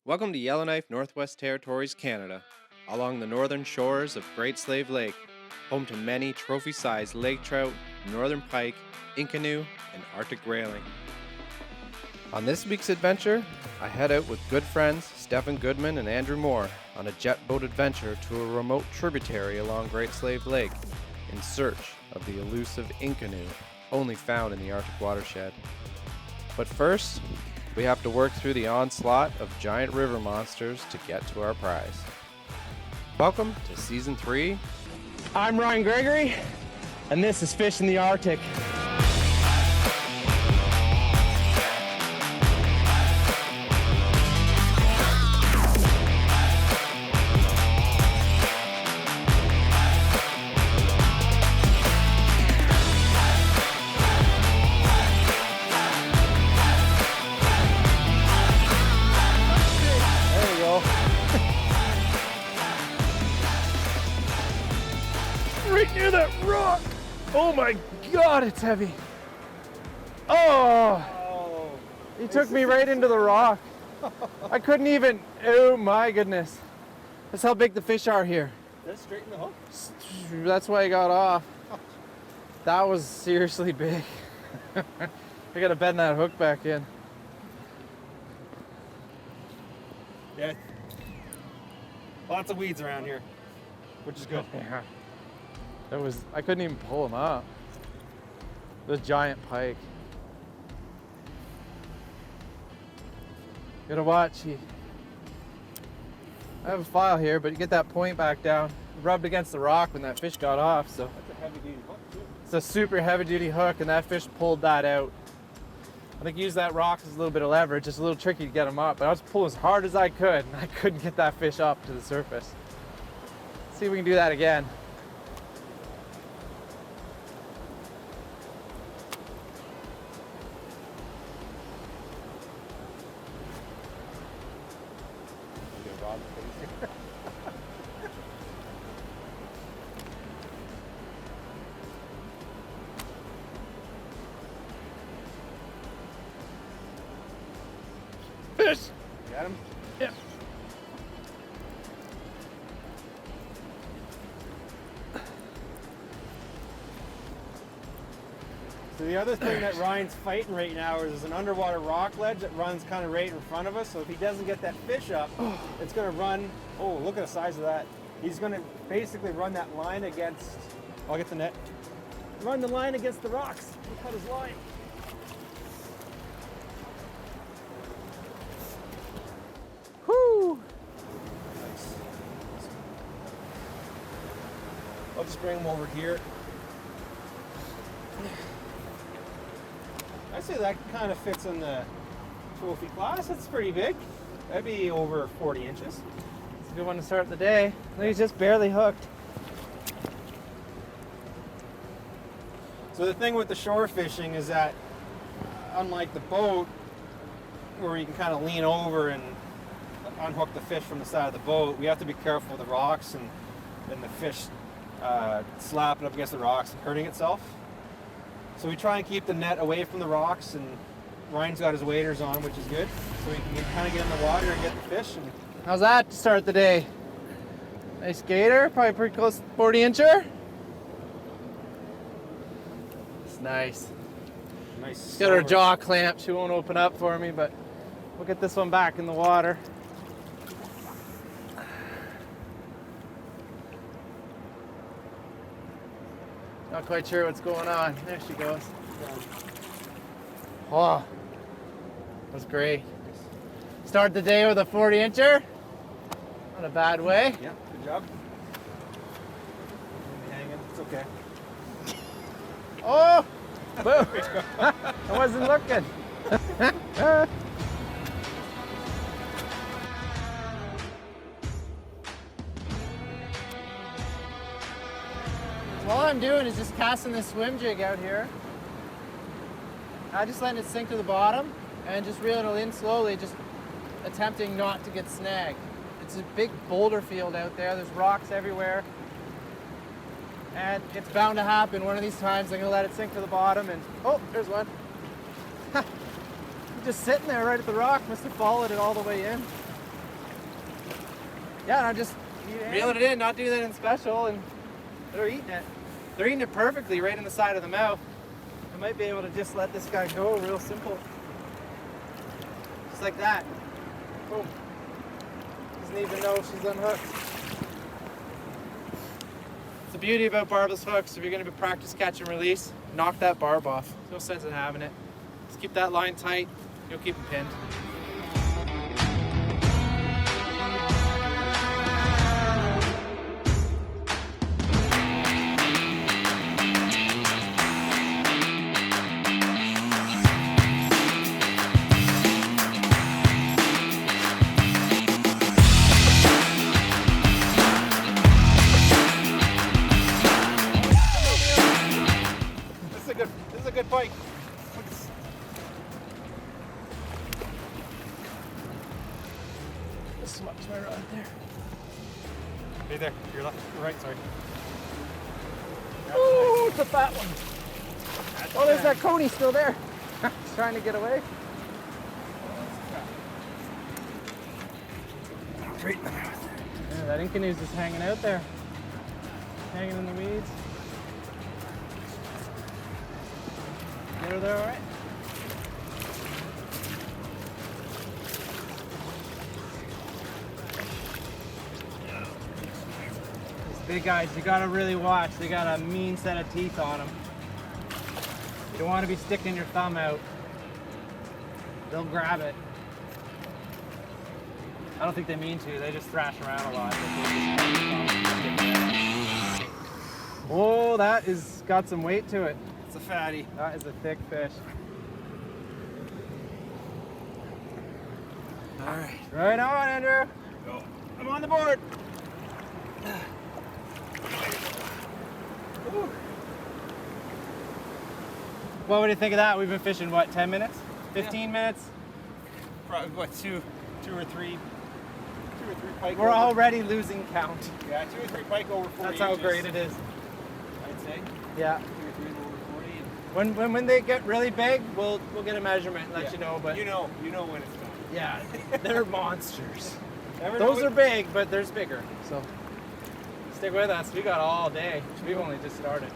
Welcome to Yellowknife, Northwest Territories, Canada, along the northern shores of Great Slave Lake, home to many trophy-sized lake trout, northern pike, Inconnu, and Arctic grayling. On this week's adventure, I head out with good friends Stephen Goodman and Andrew Moore on a jet boat adventure to a remote tributary along Great Slave Lake in search of the elusive Inconnu, only found in the Arctic watershed. But first, we have to work through the onslaught of giant river monsters to get to our prize. Welcome to Season 3. I'm Ryan Gregory, and this is Fish in the Arctic. Right near that rock. Oh my God, it's heavy. Oh, he took me right into the rock. I couldn't even, oh my goodness. That's how big the fish are here. That's straight in the hook? That's why I got off. That was seriously big. I gotta bend that hook back in. Yeah. Lots of weeds around here, which is good. Yeah. I couldn't even pull him up. The giant pike. Gotta watch. I have a file here, but you get that point back down. It rubbed against the rock when that fish got off, so. That's a heavy duty hook too. It's a super heavy duty hook, and that fish pulled that out. I think use that rock as a little bit of leverage. It's a little tricky to get him up, but I was pulling as hard as I could, and I couldn't get that fish up to the surface. Let's see if we can do that again. Fish! Got him? Yeah. So the other thing that Ryan's fighting right now is an underwater rock ledge that runs kind of right in front of us. So if he doesn't get that fish up, it's going to run. Oh, look at the size of that. He's going to basically run that line against, I'll get the net. Run the line against the rocks. He cut his line. Whoo! Nice. I'll just bring him over here. I'd say that kind of fits in the trophy class. That's pretty big. That'd be over 40 inches. It's a good one to start the day. He's just barely hooked. So the thing with the shore fishing is that, unlike the boat, where you can kind of lean over and unhook the fish from the side of the boat, we have to be careful with the rocks and the fish slapping up against the rocks and hurting itself. So we try and keep the net away from the rocks, and Ryan's got his waders on, which is good. So we can kind of get in the water and get the fish. And How's that to start the day? Nice gator, probably pretty close to 40 incher. It's nice. nice. Got her silver. jaw clamped. She won't open up for me, but we'll get this one back in the water. Not quite sure what's going on. There she goes. Oh, that's great. Start the day with a 40 incher. Not a bad way. Yeah, good job. Hanging. It's okay. Oh, boom. I wasn't looking. All I'm doing is just casting this swim jig out here. I just letting it sink to the bottom and just reeling it in slowly, just attempting not to get snagged. It's a big boulder field out there. There's rocks everywhere. And it's bound to happen one of these times. I'm gonna let it sink to the bottom and, oh, there's one. Just sitting there right at the rock, must have followed it all the way in. Yeah, and I'm just reeling it in, not doing anything special, and they're eating it. They're eating it perfectly right in the side of the mouth. I might be able to just let this guy go real simple. Just like that. Boom. Doesn't even know she's unhooked. It's the beauty about barbless hooks. If you're going to practice catch and release, knock that barb off. No sense in having it. Just keep that line tight. You'll keep them pinned. This is a good pike. Switch my rod there. Right there. Your left, your right, sorry. Ooh, it's a fat one. Oh, there's that coney still there. He's trying to get away. Right in the mouth. Yeah, that Inconnu's just hanging out there. Hanging in the weeds. Get her there all right? Big guys, you gotta really watch. They got a mean set of teeth on them. You don't want to be sticking your thumb out. They'll grab it. I don't think they mean to. They just thrash around a lot. Oh, that is got some weight to it. It's a fatty. That is a thick fish. All right. Right on, Andrew. Go. I'm on the board. What would you think of that? We've been fishing, what, 10 minutes? 15 minutes? Probably what, two or three pike. We're already losing count. Yeah, 2 or 3 pike over 40. That's how great it is. I'd say. Yeah. 2 or 3 over 40. When they get really big, we'll get a measurement and let you know. But you know when it's done. yeah, they're monsters. Never Those know are big, but there's bigger. So stick with us. We got all day. We've only just started.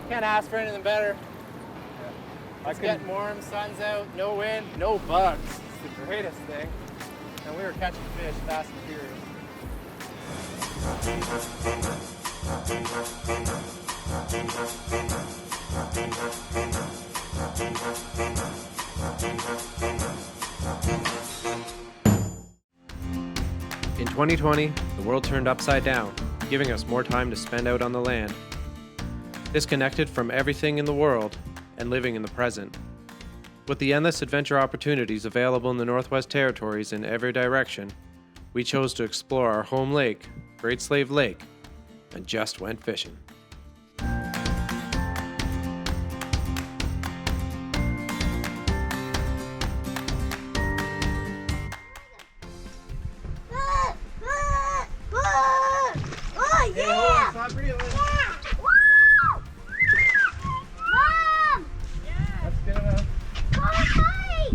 Can't ask for anything better. It's getting warm, sun's out, no wind, no bugs. It's the greatest thing. And we were catching fish fast and furious. In 2020, the world turned upside down, giving us more time to spend out on the land. Disconnected from everything in the world and living in the present. With the endless adventure opportunities available in the Northwest Territories in every direction, we chose to explore our home lake, Great Slave Lake, and just went fishing. Oh, yeah! Stop reeling. Mom! That's good enough. Bye!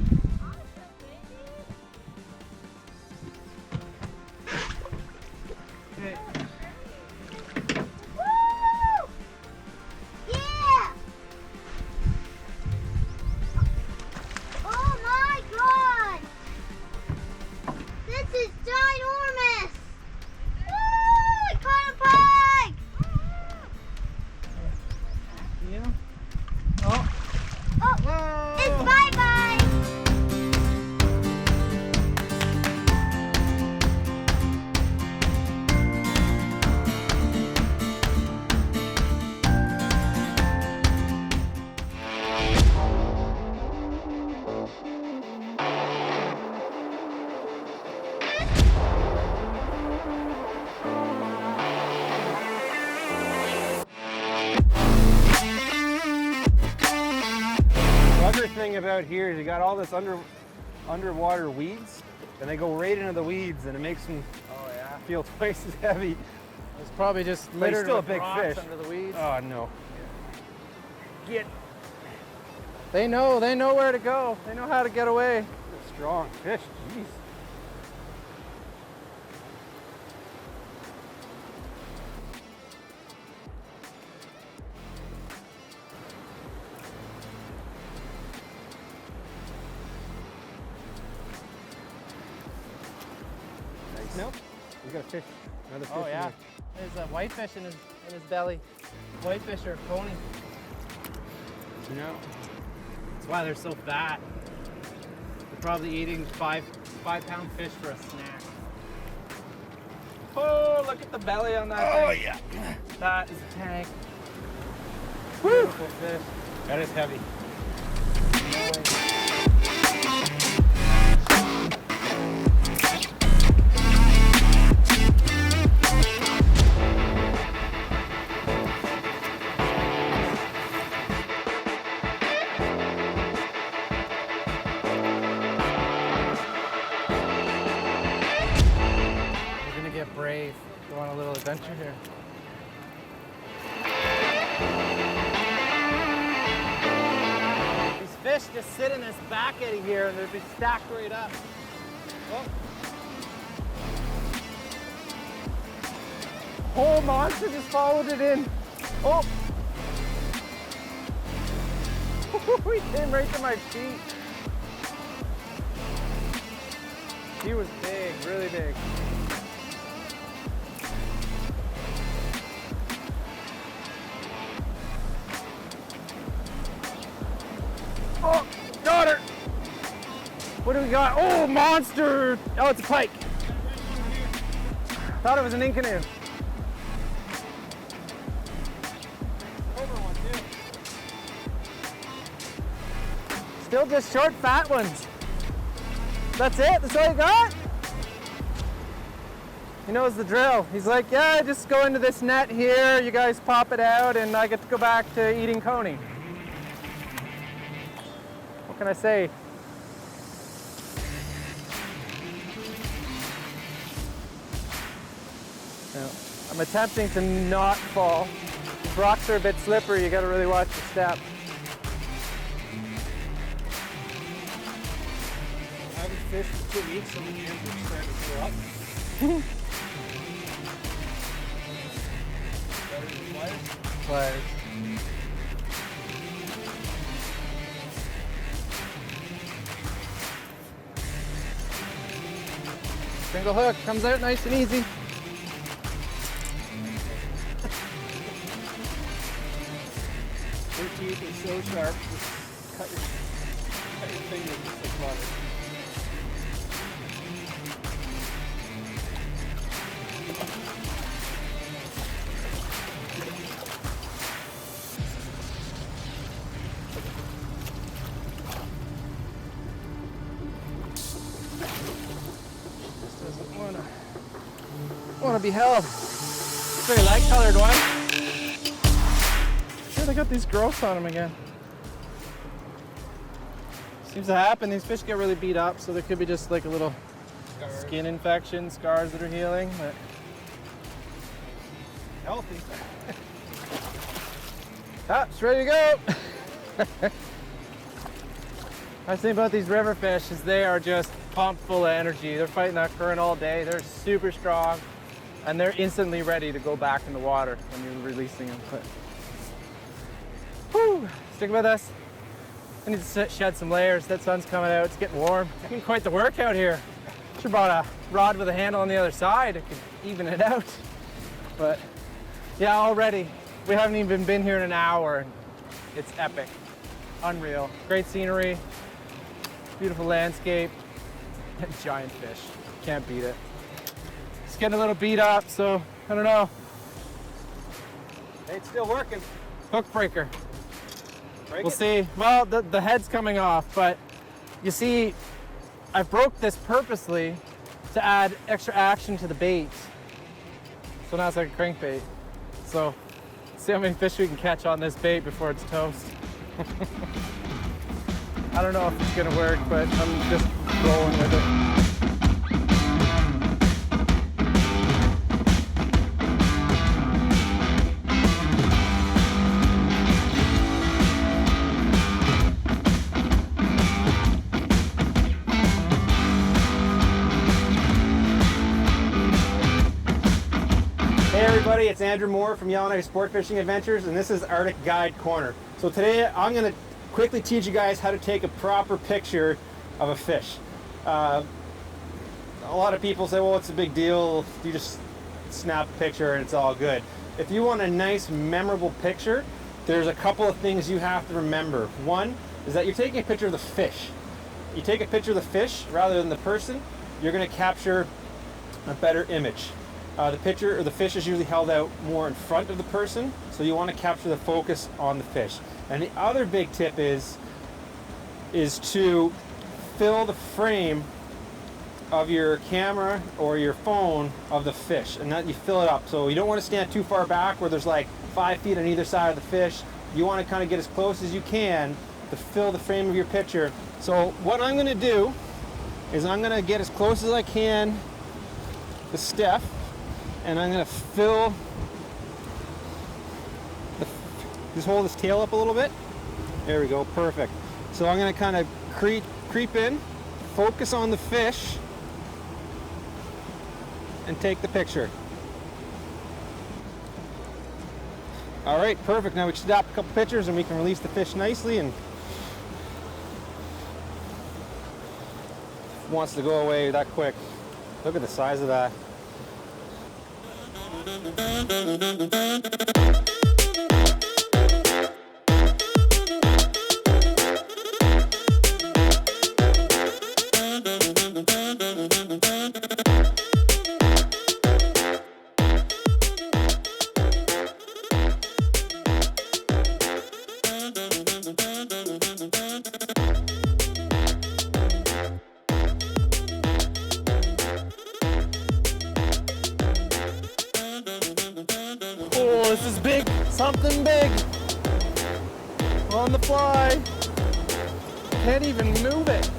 Okay. Woo! Yeah! Oh my god! This is ginormous! Woo! I caught a pike! Yeah. Oh. Oh, Whoa. it's bye-bye! The other thing about here is you got all this underwater weeds, and they go right into the weeds, and it makes them Oh yeah. feel twice as heavy. It's probably just But it's littered still a with big rocks fish. under the weeds. Oh no. Get. They know where to go. They know how to get away. Strong fish, jeez. Nice. Nope. We got a fish. Another fish. Oh yeah. in There's a whitefish in his belly. Whitefish or pony. there. No. That's why they're so fat. They're probably eating 5-pound fish for a snack. Oh, look at the belly on that thing. Oh yeah. That is a tank. Beautiful fish. That is heavy. We're gonna get brave. Go on a little adventure here. These fish just sit in this back eddy here and they'll be stacked right up. Oh. Whole monster just followed it in. Oh! He came right to my feet. He was big, really big. Oh, got her! What do we got? Oh, monster! Oh, it's a pike. Thought it was an Inconnu. Still just short, fat ones. That's it? That's all you got? He knows the drill. He's like, yeah, just go into this net here, you guys pop it out, and I get to go back to eating coney. What can I say? Now, I'm attempting to not fall. These rocks are a bit slippery, you gotta really watch your step. I haven't fished for 2 weeks, so the temperature's starting to go up. Pliers. Single hook, comes out nice and easy. Their teeth are so sharp, just cut your fingers just like butter. Want to be held. Very light colored one. Yeah, they got these growths on them again. Seems to happen. These fish get really beat up, so there could be just like a little skin infection, scars that are healing. But Healthy. ah, it's ready to go. Nice thing about these river fish is they are just pumped full of energy. They're fighting that current all day. They're super strong, and they're instantly ready to go back in the water when you're releasing them. But, whew, stick with us. I need to shed some layers. That sun's coming out. It's getting warm. It's getting quite the workout here. Should have brought a rod with a handle on the other side. It could even it out. But yeah, already we haven't even been here in an hour. And it's epic, unreal. Great scenery, beautiful landscape, and giant fish. Can't beat it. It's getting a little beat up, so I don't know. Hey, it's still working. Hook breaker. Break We'll it. see. Well, the head's coming off, but you see, I broke this purposely to add extra action to the bait. So now it's like a crankbait. So, see how many fish we can catch on this bait before it's toast. I don't know if it's gonna work, but I'm just rolling with it. everybody, it's Andrew Moore from Yellowknife Sport Fishing Adventures, and this is Arctic Guide Corner. So today I'm going to quickly teach you guys how to take a proper picture of a fish. A lot of people say, well, what's the big deal? You just snap a picture and it's all good. If you want a nice, memorable picture, there's a couple of things you have to remember. One is that you're taking a picture of the fish. You take a picture of the fish rather than the person, you're going to capture a better image. The picture or the fish is usually held out more in front of the person, so you want to capture the focus on the fish. And the other big tip is to fill the frame of your camera or your phone of the fish, and that you fill it up. So you don't want to stand too far back where there's like 5 feet on either side of the fish. You want to kind of get as close as you can to fill the frame of your picture. So what I'm going to do is I'm going to get as close as I can to Steph, and I'm going to fill just hold his tail up a little bit. There we go, perfect. So I'm going to kind of creep in, focus on the fish, and take the picture. All right, perfect. Now we can snap a couple pictures and we can release the fish nicely, and wants to go away that quick. Look at the size of that. Oh, this is big. Something big. On the fly. Can't even move it.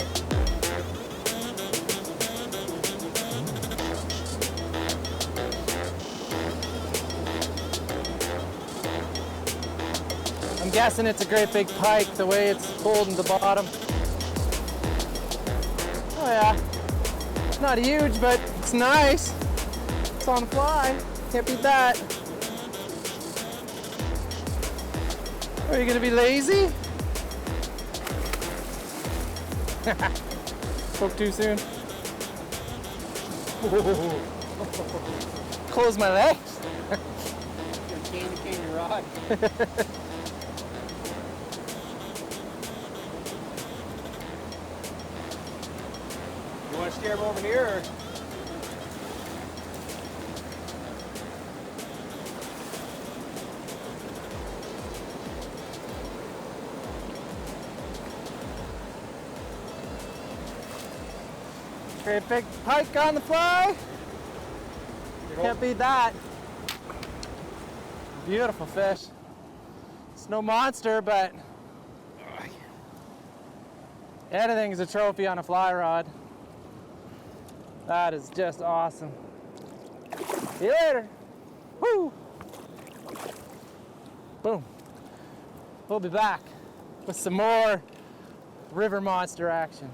I'm guessing it's a great big pike, the way it's holding the bottom. Oh yeah. It's not huge, but it's nice. It's on the fly. Can't beat that. Are you gonna be lazy? Spoke too soon. Close my legs. Candy rod. You want to steer him over here, or? Great big pike on the fly. Can't beat that. Beautiful fish. It's no monster, but anything's a trophy on a fly rod. That is just awesome. See you later. Woo! Boom. We'll be back with some more river monster action.